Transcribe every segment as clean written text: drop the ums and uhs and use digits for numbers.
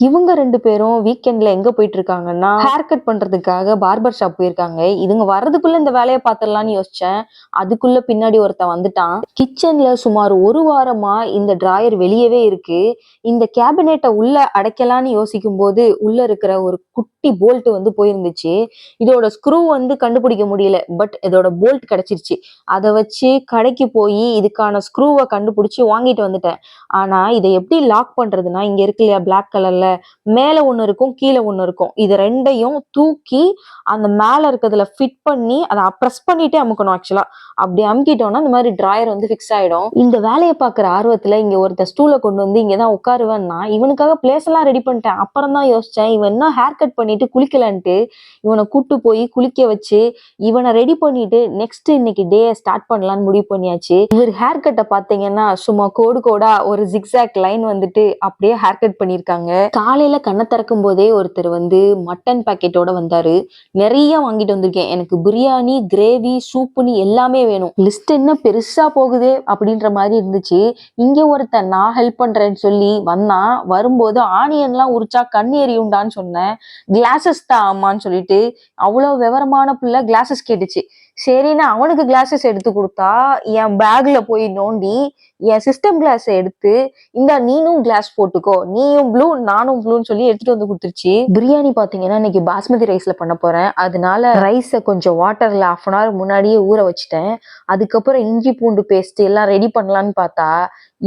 இவங்க 2 பேரும் வீக்கெண்ட்ல எங்க போயிட்டு இருக்காங்கன்னா, ஹேர் கட் பண்றதுக்காக பார்பர் ஷாப் போயிருக்காங்க. இதுங்க வர்றதுக்குள்ள இந்த வேலைய பாத்துரலாம்ன்னு யோசிச்சேன். அதுக்குள்ள பின்னாடி ஒருத்தன் வந்துட்டான். கிச்சன்ல சுமார் 1 வாரமா இந்த டிராயர் வெளியவே இருக்கு. இந்த கேபினெட்ட உள்ள அடைக்கலான்னு யோசிக்கும்போது, உள்ள இருக்கிற ஒரு குட்டி போல்ட் வந்து போயிருந்துச்சு. இதோட ஸ்க்ரூ வந்து கண்டுபிடிக்க முடியல. பட் இதோட போல்ட் கிடைச்சிருச்சு. அத வச்சு கடைக்கு போயி இதுக்கான ஸ்க்ரூவ கண்டுபிடிச்சு வாங்கிட்டு வந்துட்டேன். ஆனா, இத எப்படி லாக் பண்றதுன்னா, இங்க இருக்கு இல்லையா பிளாக் கலர்ல மேல ஒண்ணு இருக்கும், கீழ ஒண்ணு இருக்கும். இது 2யும் தூக்கி அந்த மேல இருக்கிறதுல ஃபிட் பண்ணி அத பிரஸ் பண்ணிட்டே அமுக்கணும் ஆக்சுவலா. அப்படி அமுக்கிட்டோம்னா, இந்த மாரி டிராயர் வந்து ஃபிக்ஸ் ஆயிடும். இந்த வேலைய பாக்குற ஆர்வத்துல இங்க ஒருத்தன் ஸ்டூல கொண்டு வந்து இங்க தான் உட்காருவேன்னா, இவனுக்காக பிளேஸ் எல்லாம் ரெடி பண்ணிட்டேன். அப்புறம் தான் யோசிச்சேன், இவன் இன்னும் ஹேர் கட் பண்ணிட்டு குளிக்கலன்ட்டு, இவன கூட்டு போய் குளிக்க வச்சு, இவன ரெடி பண்ணிட்டு நெக்ஸ்ட் இன்னைக்கு டேய ஸ்டார்ட் பண்ணலாம்னு முடிவு பண்ணியாச்சு. இவர் ஹேர் கட்ட பாத்தீங்கன்னா, சும்மா கோடு கோடா ஒரு ஜிக்ஸாக் லைன் வந்துட்டு அப்படியே ஹேர் கட் பண்ணியிருக்காங்க. காலையில கண்ண திறக்கும் போதே ஒருத்தர் வந்து மட்டன் பாக்கெட்டோட வந்தாரு. நிறைய வாங்கிட்டு வந்திருக்கேன். எனக்கு பிரியாணி, கிரேவி, சூப்புன்னு எல்லாமே வேணும். லிஸ்ட் என்ன பெருசா போகுதே அப்படின்ற மாதிரி இருந்துச்சு. இங்க ஒருத்தன் நான் ஹெல்ப் பண்றேன்னு சொல்லி வந்தான். வரும்போது ஆனியன்லாம் உரிச்சா கண் எரியும்டான்னு சொன்னேன். கிளாஸஸ் தான் ஆமான்னு சொல்லிட்டு அவ்வளவு விவரமான பிள்ளை கிளாஸஸ் கேட்டுச்சு. சரின்னு அவனுக்கு கிளாஸஸ் எடுத்து கொடுத்தா என் பேக்ல போய் நோண்டி என் சிஸ்டம் கிளாஸ் எடுத்து இந்தா நீனும் கிளாஸ் போட்டுக்கோ, நீயும் ப்ளூ நானும் ப்ளூன்னு சொல்லி எடுத்துட்டு வந்து கொடுத்துருச்சு. பிரியாணி பாத்தீங்கன்னா இன்னைக்கு பாஸ்மதி ரைஸ்ல பண்ண போறேன். அதனால ரைஸை கொஞ்சம் வாட்டர்ல 1/2 hour முன்னாடியே ஊற வச்சுட்டேன். அதுக்கப்புறம் இஞ்சி பூண்டு பேஸ்ட் எல்லாம் ரெடி பண்ணலான்னு பார்த்தா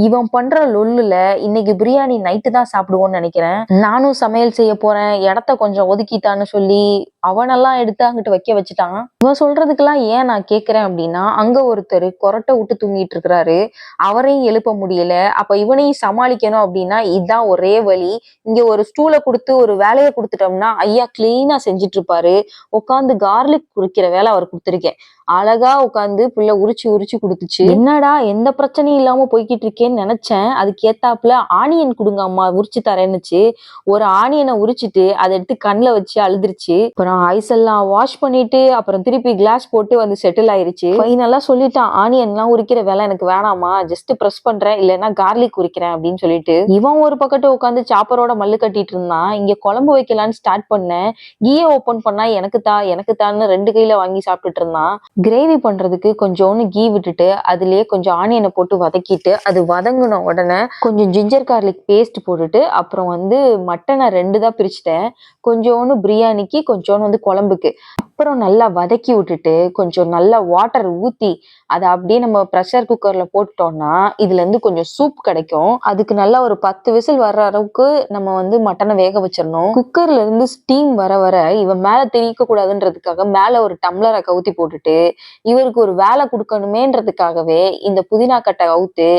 இவன் பண்ற லொல்லுல இன்னைக்கு பிரியாணி நைட்டு தான் சாப்பிடுவோம்னு நினைக்கிறேன். நானும் சமையல் செய்ய போறேன், இடத்த கொஞ்சம் ஒதுக்கிட்டான்னு சொல்லி அவனெல்லாம் எடுத்து அங்கிட்டு வைக்க வச்சுட்டான். இவன் சொல்றதுக்கெல்லாம் ஏன் நான் கேக்குறேன் அப்படின்னா, அங்க ஒருத்தர் கொரட்டை விட்டு தூங்கிட்டு இருக்கிறாரு. அவரையும் எழுப்ப முடியல. அப்ப இவனையும் சமாளிக்கணும் அப்படின்னா இதான் ஒரே வழி. இங்க ஒரு ஸ்டூல கொடுத்து ஒரு வேலையை கொடுத்துட்டோம்னா ஐயா கிளீனா செஞ்சுட்டு இருப்பாரு. உட்காந்து கார்லிக் உரிக்கிற வேலை அவர் கொடுத்துருக்கேன். அழகா உட்காந்து புள்ள உரிச்சு உரிச்சு கொடுத்துச்சு. என்னடா எந்த பிரச்சனையும் இல்லாம போய்கிட்டு இருக்கேன்னு நினைச்சேன். அதுக்கு ஏத்தாப்புல ஆனியன் கொடுங்க அம்மா உரிச்சு தரேன்னுச்சு. ஒரு ஆனியனை உரிச்சிட்டு அதை எடுத்து கண்ணுல வச்சு அழுதுருச்சு. அப்புறம் ஐஸ் எல்லாம் வாஷ் பண்ணிட்டு அப்புறம் திருப்பி கிளாஸ் போட்டு வந்து செட்டில் ஆயிருச்சு. ஃபைனலா சொல்லிட்டான், ஆனியன்லாம் உரிக்கிற வேலை எனக்கு வேணாமா, ஜஸ்ட் பிரஸ் பண்றேன் இல்லைன்னா கார்லிக் உரிக்கிறேன் அப்படின்னு சொல்லிட்டு. இவன் ஒரு பக்கத்து உட்காந்து சாப்பரோட மல்லு கட்டிட்டு இருந்தான். இங்க குழம்பு வைக்கலான்னு ஸ்டார்ட் பண்ணேன். கீயை ஓபன் பண்ணா எனக்கு தான்னு 2 கையில வாங்கி சாப்பிட்டுட்டு இருந்தான். கிரேவி பண்றதுக்கு கொஞ்சோன்னு கீ விட்டுட்டு அதுலயே கொஞ்சம் ஆனியனை போட்டு வதக்கிட்டு அது வதங்கின உடனே கொஞ்சம் ஜிஞ்சர் கார்லிக் பேஸ்ட் போட்டுட்டு அப்புறம் வந்து மட்டனை 2 தான் பிரிச்சுட்டேன். கொஞ்சோன்னு பிரியாணிக்கு, கொஞ்சோன்னு வந்து குழம்புக்கு. அப்புறம் நல்லா வதக்கி விட்டுட்டு கொஞ்சம் நல்லா வாட்டர் ஊத்தி அதை அப்படியே நம்ம ப்ரெஷர் குக்கர்ல போட்டுட்டோம்னா இதுல இருந்து கொஞ்சம் சூப் கிடைக்கும். அதுக்கு நல்லா ஒரு 10 விசில் வர்ற அளவுக்கு நம்ம வந்து மட்டனை வேக வச்சிடணும். குக்கர்ல இருந்து ஸ்டீம் வர வர இவன் மேல தெளிக்க கூடாதுன்றதுக்காக மேல ஒரு டம்ளரை கவுத்தி போட்டுட்டு இவருக்கு ஒரு வேலை கொடுக்கணுமேன்றதுக்காகவே இந்த புதினா கட்டை அவுத்து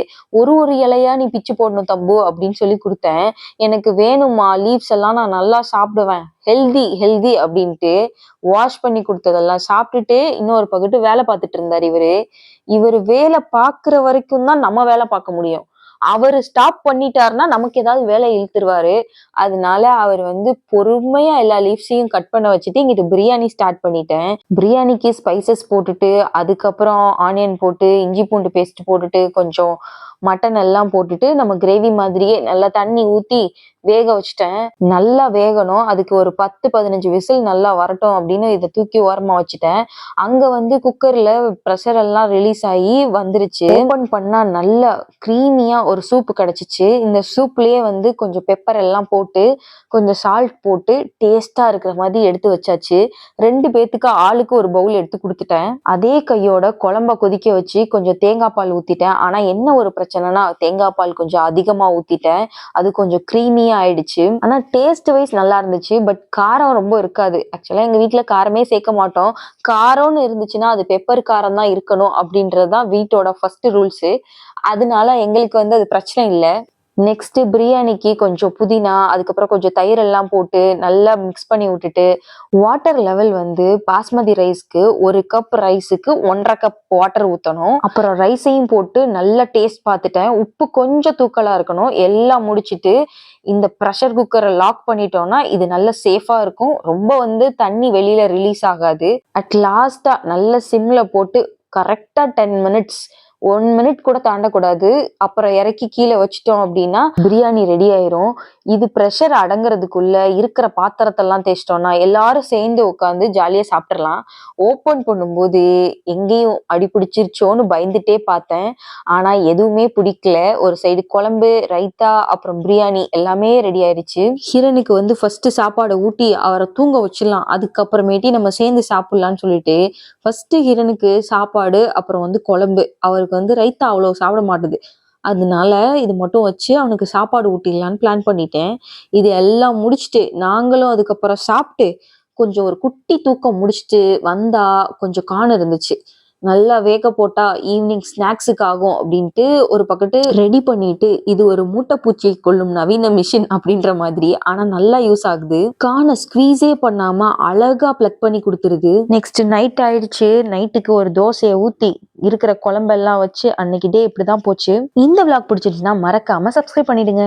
ஒரு இலையா நீ பிச்சு போடணும் தம்பு அப்படின்னு சொல்லி கொடுத்தேன். எனக்கு வேணுமா லீவ்ஸ் எல்லாம் நான் நல்லா சாப்பிடுவேன், ஹெல்தி ஹெல்தி அப்படின்ட்டு வாஷ் பண்ணி கொடுத்ததெல்லாம் சாப்பிட்டுட்டு இன்னொரு பக்கத்து வேலை பார்த்துட்டு இருந்தார். இவரு வேலை பார்க்குற வரைக்கும் தான் நம்ம வேலை பார்க்க முடியும். அவரு ஸ்டாப் பண்ணிட்டாருன்னா நமக்கு ஏதாவது வேலை இழுத்துருவாரு. அதனால அவர் வந்து பொறுமையா எல்லா லீவ்ஸையும் கட் பண்ண வச்சுட்டு இங்கிட்டு பிரியாணி ஸ்டார்ட் பண்ணிட்டேன். பிரியாணிக்கு ஸ்பைசஸ் போட்டுட்டு அதுக்கப்புறம் ஆனியன் போட்டு இஞ்சி பூண்டு பேஸ்ட் போட்டுட்டு கொஞ்சம் மட்டன் எல்லாம் போட்டுட்டு நம்ம கிரேவி மாதிரியே நல்லா தண்ணி ஊத்தி வேக வச்சுட்டேன். நல்லா வேகணும். அதுக்கு ஒரு 10-15 விசில் நல்லா வரட்டும் அப்படின்னு இதை தூக்கி ஓரமா வச்சுட்டேன். அங்க வந்து குக்கர்ல ப்ரெஷர் எல்லாம் ரிலீஸ் ஆகி வந்துருச்சு. ஓபன் பண்ணா நல்லா கிரீமியா ஒரு சூப் கிடைச்சிச்சு. இந்த சூப்லயே வந்து கொஞ்சம் பெப்பர் எல்லாம் போட்டு கொஞ்சம் சால்ட் போட்டு டேஸ்டா இருக்கிற மாதிரி எடுத்து வச்சாச்சு. 2 பேத்துக்கு ஆளுக்கு ஒரு பவுல் எடுத்து கொடுத்துட்டேன். அதே கையோட குழம்ப கொதிக்க வச்சு கொஞ்சம் தேங்காய் பால் ஊத்திட்டேன். ஆனா என்ன ஒரு பிரச்சனைனா தேங்காய் பால் கொஞ்சம் அதிகமா ஊத்திட்டேன். அது கொஞ்சம் கிரீமியா ஆயிடுச்சு. ஆனா டேஸ்ட் வைஸ் நல்லா இருந்துச்சு. பட் காரம் ரொம்ப இருக்காது. ஆக்சுவலா எங்க வீட்டுல காரமே சேர்க்க மாட்டோம். காரம்னு இருந்துச்சுன்னா அது பெப்பர் காரம் தான் இருக்கணும் அப்படின்றதுதான் வீட்டோட ஃபர்ஸ்ட் ரூல்ஸ். அதனால எங்களுக்கு வந்து அது பிரச்சனை இல்லை. நெக்ஸ்ட் பிரியாணிக்கு கொஞ்சம் புதினா அதுக்கப்புறம் கொஞ்சம் தயிர் எல்லாம் போட்டு நல்லா மிக்ஸ் பண்ணி விட்டுட்டு வாட்டர் லெவல் வந்து பாஸ்மதி ரைஸ்க்கு 1 கப் ரைஸுக்கு 1.5 கப் வாட்டர் ஊற்றணும். அப்புறம் ரைஸையும் போட்டு நல்லா டேஸ்ட் பார்த்துட்டேன். உப்பு கொஞ்சம் தூக்கலா இருக்கணும். எல்லாம் முடிச்சுட்டு இந்த ப்ரெஷர் குக்கரை லாக் பண்ணிட்டோம்னா இது நல்ல சேஃபா இருக்கும். ரொம்ப வந்து தண்ணி வெளியில ரிலீஸ் ஆகாது. அட் லாஸ்டா நல்ல சிம்ல போட்டு கரெக்டா 10 மினிட்ஸ் 1 மினிட் கூட தாண்டக்கூடாது. அப்புறம் இறக்கி கீழே வச்சுட்டோம் அப்படின்னா பிரியாணி ரெடி ஆயிரும். இது ப்ரெஷர் அடங்குறதுக்குள்ள இருக்கிற பாத்திரத்தெல்லாம் தேய்ச்சிட்டோம்னா எல்லாரும் சேர்ந்து உட்காந்து ஜாலியா சாப்பிட்டுறலாம். ஓப்பன் பண்ணும்போது எங்கேயும் அடி பிடிச்சிருச்சோன்னு பயந்துட்டே பார்த்தேன். ஆனா எதுவுமே பிடிக்கல. ஒரு சைடு குழம்பு, ரைத்தா, அப்புறம் பிரியாணி எல்லாமே ரெடி ஆயிருச்சு. ஹிரனுக்கு வந்து ஃபர்ஸ்ட் சாப்பாடை ஊட்டி அவரை தூங்க வச்சிடலாம். அதுக்கப்புறமேட்டி நம்ம சேர்ந்து சாப்பிடலாம்னு சொல்லிட்டு ஃபர்ஸ்ட் ஹிரனுக்கு சாப்பாடு, அப்புறம் வந்து குழம்பு. அவருக்கு வந்து ரைத்தா அவ்வளவு சாப்பிட மாட்டுது. அதனால இது மட்டும் வச்சு அவனுக்கு சாப்பாடு ஊட்டிடலான்னு பிளான் பண்ணிட்டேன். இது எல்லாம் முடிச்சுட்டு நாங்களும் அதுக்கப்புறம் சாப்பிட்டு கொஞ்சம் ஒரு குட்டி தூக்கம் முடிச்சுட்டு வந்தா கொஞ்சம் காணம் இருந்துச்சு. நல்லா வேக போட்டா ஈவினிங் ஸ்நாக்ஸுக்கு ஆகும் அப்படின்ட்டு ஒரு பக்கெட்டு ரெடி பண்ணிட்டு, இது ஒரு மூட்டைப்பூச்சி கொல்லும் நவீன மிஷின் அப்படின்ற மாதிரி. ஆனா நல்லா யூஸ் ஆகுது. கார்னை ஸ்குவீஸே பண்ணாம அழகா பிளக் பண்ணி கொடுத்துருது. நெக்ஸ்ட் நைட் ஆயிடுச்சு. நைட்டுக்கு ஒரு தோசையை ஊத்தி இருக்கிற குழம்பெல்லாம் வச்சு அன்னைக்கு டே இப்படிதான் போச்சு. இந்த விளாக் பிடிச்சிருச்சுன்னா மறக்காம சப்ஸ்கிரைப் பண்ணிடுங்க.